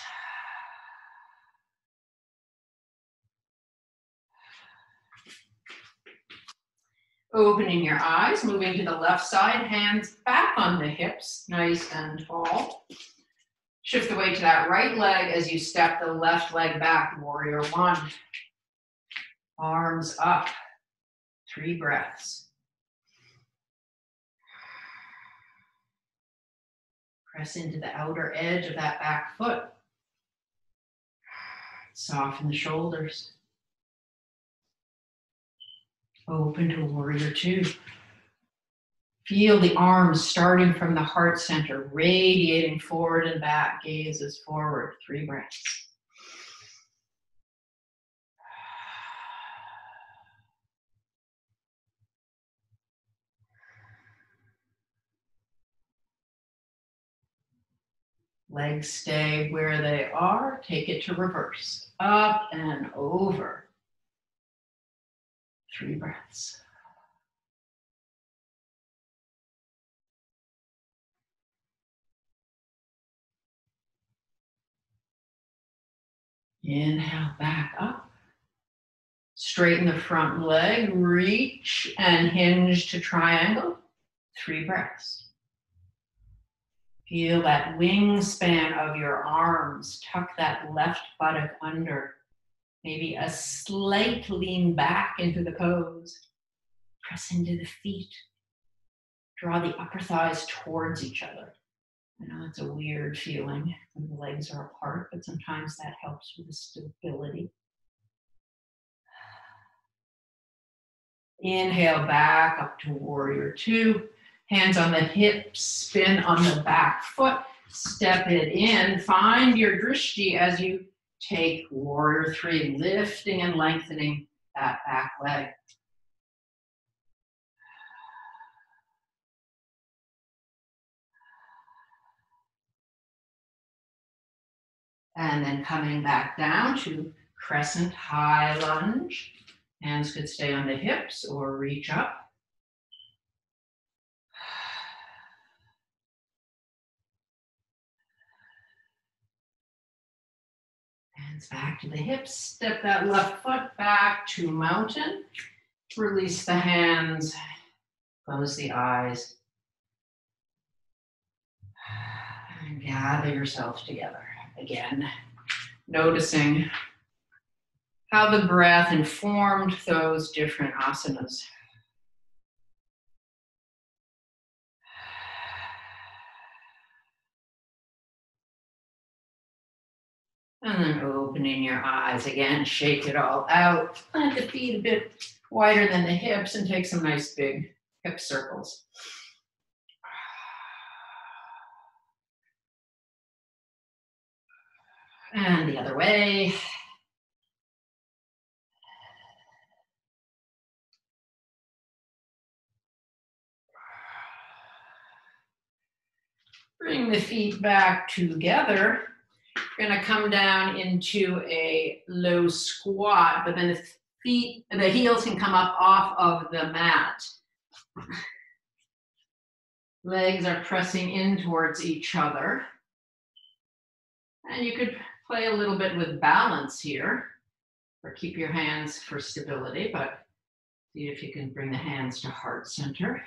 Opening your eyes, moving to the left side, hands back on the hips, nice and tall. Shift the weight to that right leg as you step the left leg back, warrior 1. Arms up, 3 breaths. Press into the outer edge of that back foot. Soften the shoulders. Open to warrior two. Feel the arms starting from the heart center, radiating forward and back, gazes forward. 3 breaths. Legs stay where they are. Take it to reverse. Up and over. 3 breaths. Inhale, back up. Straighten the front leg, reach and hinge to triangle. 3 breaths. Feel that wingspan of your arms. Tuck that left buttock under. Maybe a slight lean back into the pose. Press into the feet. Draw the upper thighs towards each other. I know it's a weird feeling when the legs are apart, but sometimes that helps with the stability. Inhale back up to warrior two. Hands on the hips, spin on the back foot. Step it in. Find your drishti as you take warrior three, lifting and lengthening that back leg. And then coming back down to crescent high lunge. Hands could stay on the hips or reach up. Hands back to the hips. Step that left foot back to mountain. Release the hands. Close the eyes. And gather yourself together again. Noticing how the breath informed those different asanas. And then opening your eyes again, shake it all out. Plant the feet a bit wider than the hips and take some nice big hip circles. And the other way. Bring the feet back together. We're going to come down into a low squat, but then the heels can come up off of the mat. Legs are pressing in towards each other. And you could play a little bit with balance here, or keep your hands for stability, but see if you can bring the hands to heart center.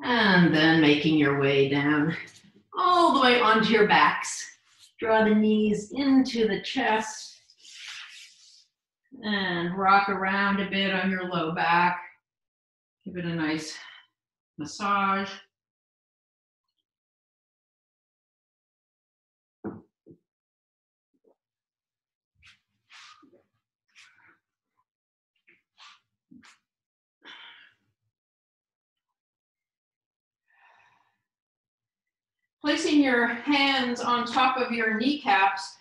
And then making your way down all the way onto your backs. Draw the knees into the chest and rock around a bit on your low back. Give it a nice massage. Placing your hands on top of your kneecaps,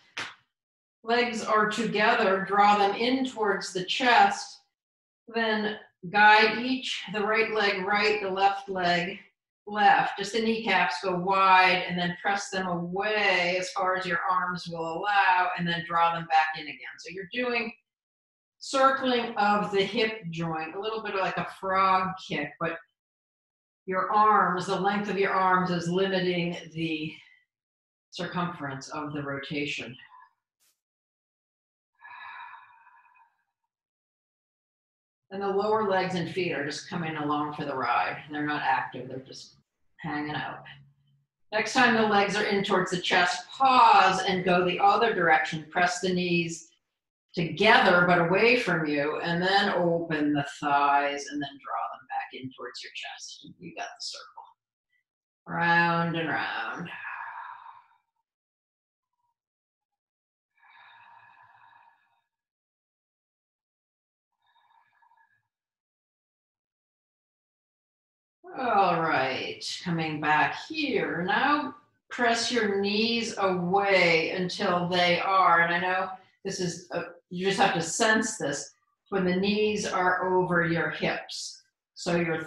legs are together, draw them in towards the chest, then guide each, the right leg right, the left leg left. Just the kneecaps go wide and then press them away as far as your arms will allow and then draw them back in again. So you're doing circling of the hip joint, a little bit like a frog kick, but your arms, the length of your arms is limiting the circumference of the rotation. And the lower legs and feet are just coming along for the ride. They're not active, they're just hanging out. Next time the legs are in towards the chest, pause and go the other direction. Press the knees together but away from you, and then open the thighs and then draw them back in towards your chest. You got the circle. Round and round. All right, coming back here. Now press your knees away until they are, and I know this is, you just have to sense this, when the knees are over your hips. So your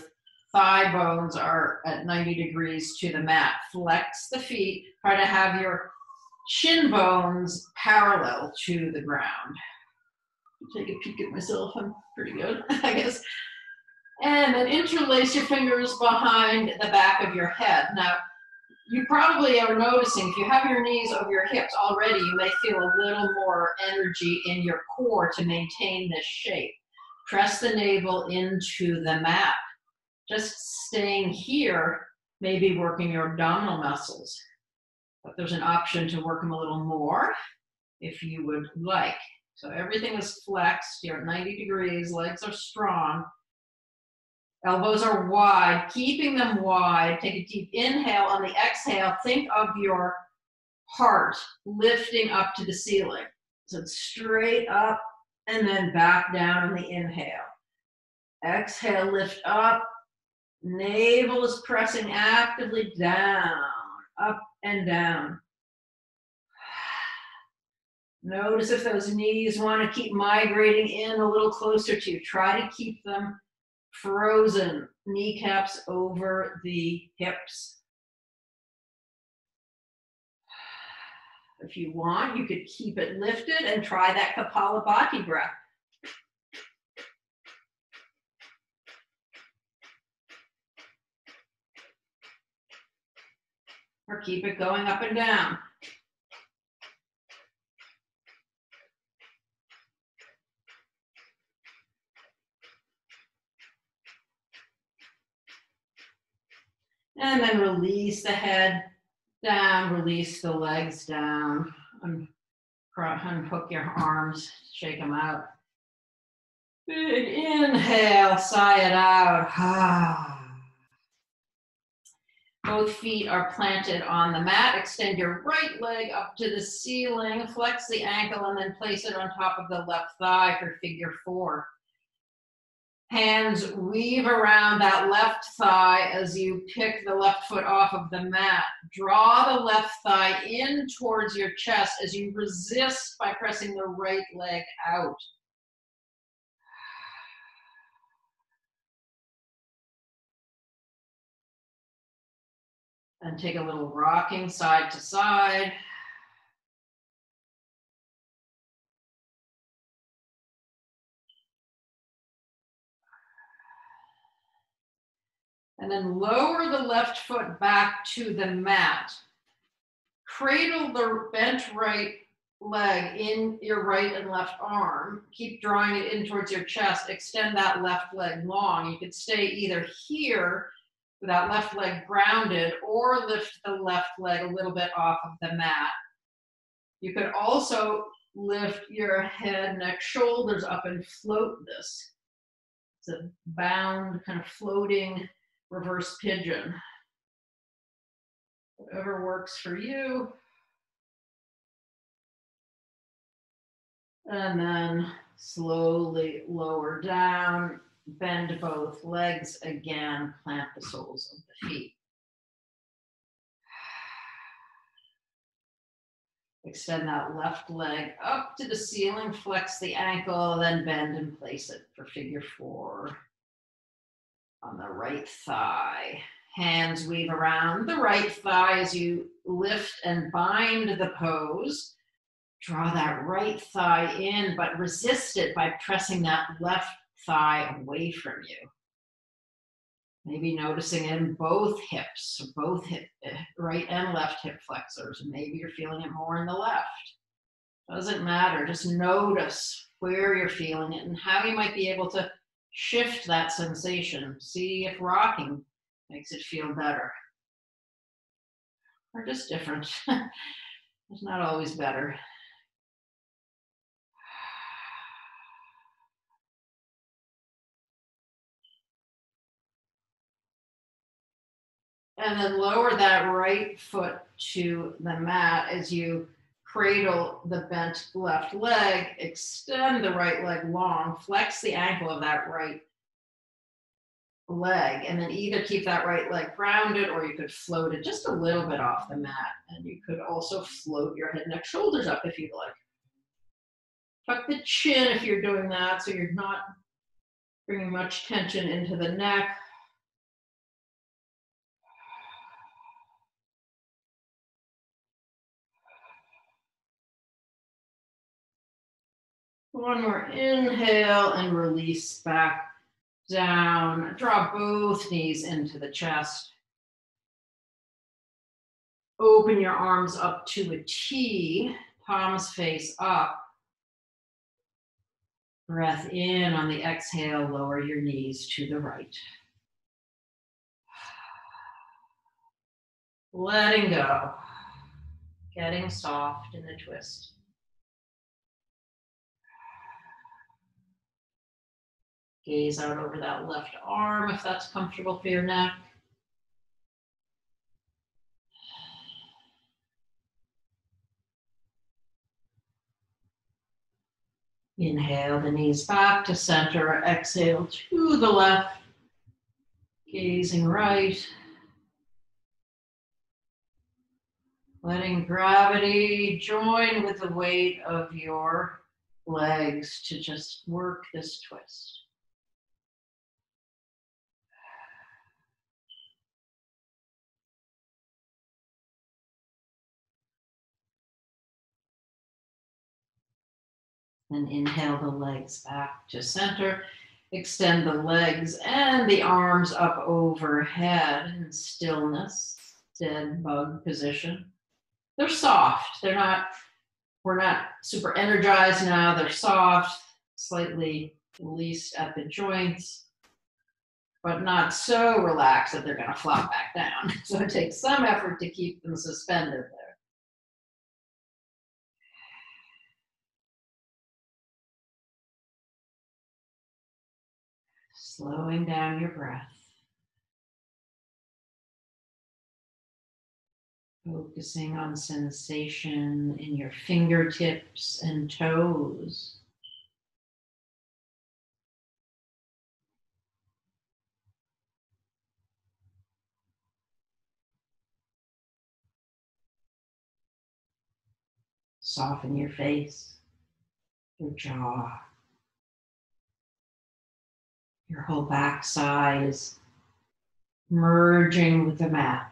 thigh bones are at 90 degrees to the mat. Flex the feet, try to have your shin bones parallel to the ground. Take a peek at myself, I'm pretty good, I guess. And then interlace your fingers behind the back of your head. Now, you probably are noticing if you have your knees over your hips already, you may feel a little more energy in your core to maintain this shape. Press the navel into the mat. Just staying here may be working your abdominal muscles, but there's an option to work them a little more if you would like. So everything is flexed, you're at 90 degrees, legs are strong. Elbows are wide, keeping them wide. Take a deep inhale. On the exhale, think of your heart lifting up to the ceiling. So it's straight up and then back down on the inhale. Exhale, lift up. Navel is pressing actively down, up and down. Notice if those knees want to keep migrating in a little closer to you. Try to keep them frozen, kneecaps over the hips. If you want, you could keep it lifted and try that Kapalabhati breath. Or keep it going up and down. And then release the head down, release the legs down, unhook your arms, shake them out. Big inhale, sigh it out. Both feet are planted on the mat. Extend your right leg up to the ceiling, flex the ankle, and then place it on top of the left thigh for figure 4. Hands weave around that left thigh as you pick the left foot off of the mat. Draw the left thigh in towards your chest as you resist by pressing the right leg out. And take a little rocking side to side. And then lower the left foot back to the mat. Cradle the bent right leg in your right and left arm. Keep drawing it in towards your chest. Extend that left leg long. You could stay either here with that left leg grounded or lift the left leg a little bit off of the mat. You could also lift your head, neck, shoulders up and float this. It's a bound, kind of floating reverse pigeon. Whatever works for you. And then slowly lower down, bend both legs again, plant the soles of the feet. Extend that left leg up to the ceiling, flex the ankle, then bend and place it for figure 4 on the right thigh. Hands weave around the right thigh as you lift and bind the pose. Draw that right thigh in, but resist it by pressing that left thigh away from you. Maybe noticing in both hips, both hip, right and left hip flexors. Maybe you're feeling it more in the left. Doesn't matter, just notice where you're feeling it and how you might be able to shift that sensation. See if rocking makes it feel better. Or just different. It's not always better. And then lower that right foot to the mat as you cradle the bent left leg, extend the right leg long, flex the ankle of that right leg, and then either keep that right leg grounded or you could float it just a little bit off the mat. And you could also float your head, neck, shoulders up if you'd like. Tuck the chin if you're doing that so you're not bringing much tension into the neck. One more inhale and release back down. Draw both knees into the chest. Open your arms up to a T, palms face up. Breath in on the exhale, lower your knees to the right. Letting go, getting soft in the twist. Gaze out over that left arm if that's comfortable for your neck. Inhale the knees back to center, exhale to the left, gazing right. Letting gravity join with the weight of your legs to just work this twist. Then inhale the legs back to center. Extend the legs and the arms up overhead in stillness, dead bug position. They're soft. We're not super energized now. They're soft, slightly released at the joints, but not so relaxed that they're going to flop back down. So it takes some effort to keep them suspended there. Slowing down your breath. Focusing on sensation in your fingertips and toes. Soften your face, your jaw, your whole backside is merging with the mat.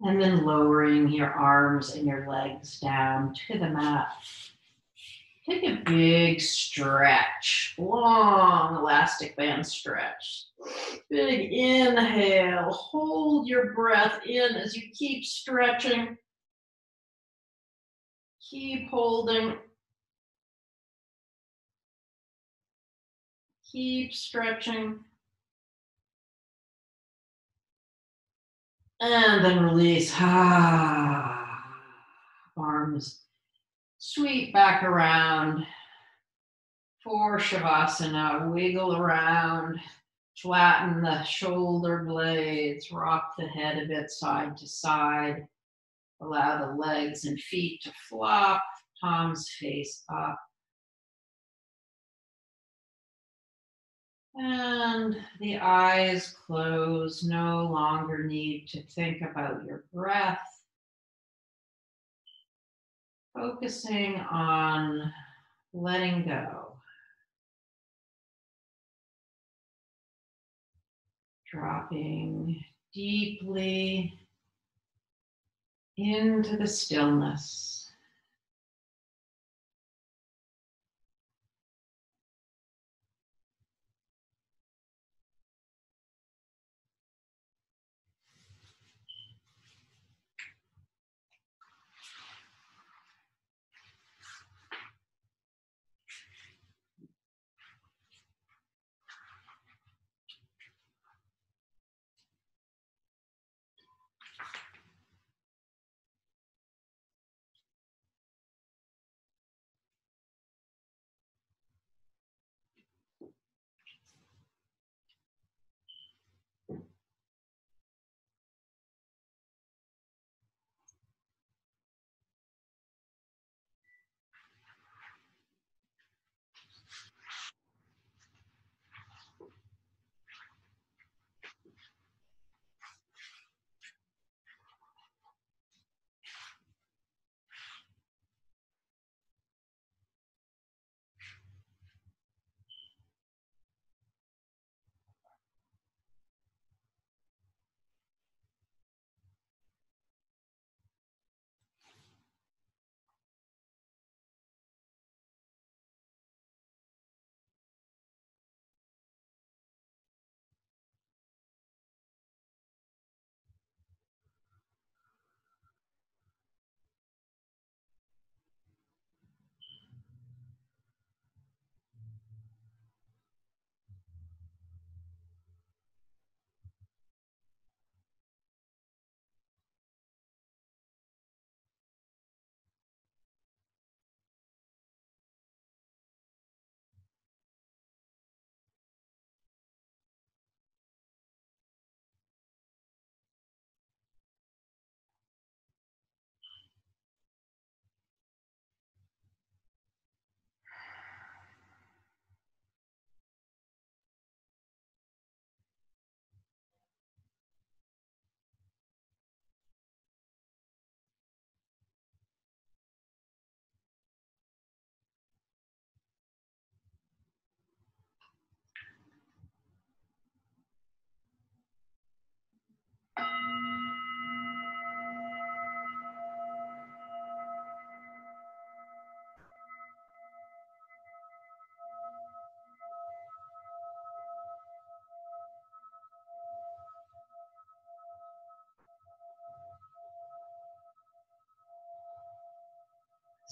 And then lowering your arms and your legs down to the mat. Take a big stretch, long elastic band stretch. Big inhale, hold your breath in as you keep stretching. Keep holding. Keep stretching. And then release. Arms sweep back around for Shavasana. Wiggle around. Flatten the shoulder blades. Rock the head a bit side to side. Allow the legs and feet to flop. Palms face up. And the eyes close. No longer need to think about your breath. Focusing on letting go. Dropping deeply into the stillness.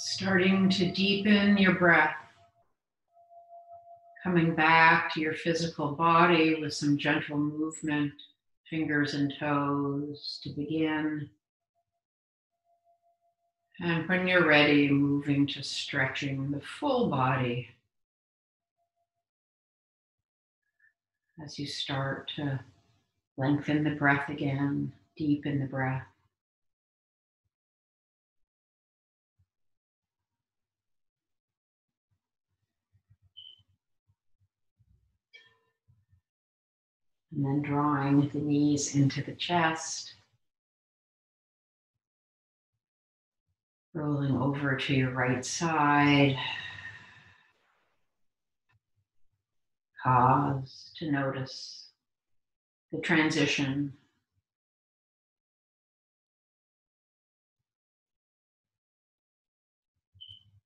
Starting to deepen your breath. Coming back to your physical body with some gentle movement, fingers and toes to begin. And when you're ready, moving to stretching the full body as you start to lengthen the breath again, deepen the breath. And then drawing the knees into the chest. Rolling over to your right side. Pause to notice the transition.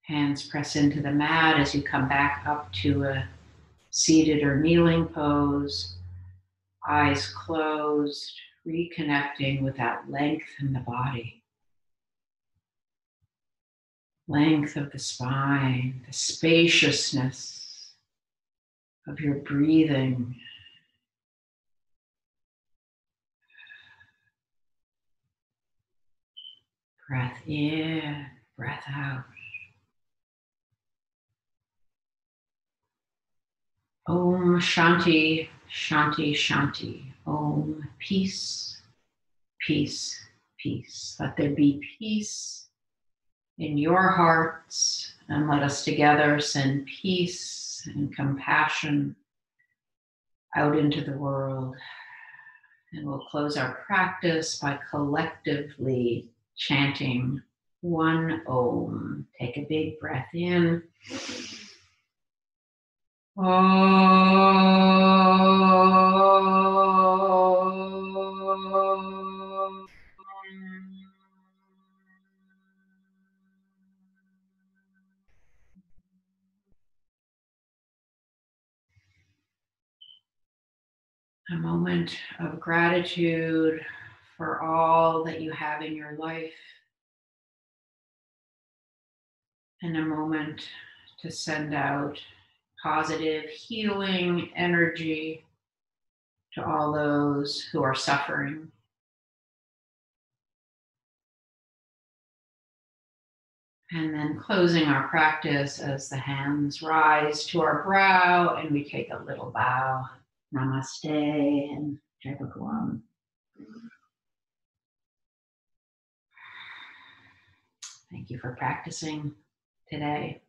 Hands press into the mat as you come back up to a seated or kneeling pose. Eyes closed, reconnecting with that length in the body. Length of the spine, the spaciousness of your breathing. Breath in, breath out. Om Shanti, Shanti, Shanti. Om peace, peace, peace. Let there be peace in your hearts, and let us together send peace and compassion out into the world. And we'll close our practice by collectively chanting one Om. Take a big breath in. Om. A moment of gratitude for all that you have in your life, and a moment to send out positive healing energy to all those who are suffering. And then closing our practice as the hands rise to our brow and we take a little bow. Namaste and Jai Bhagwan. Thank you for practicing today.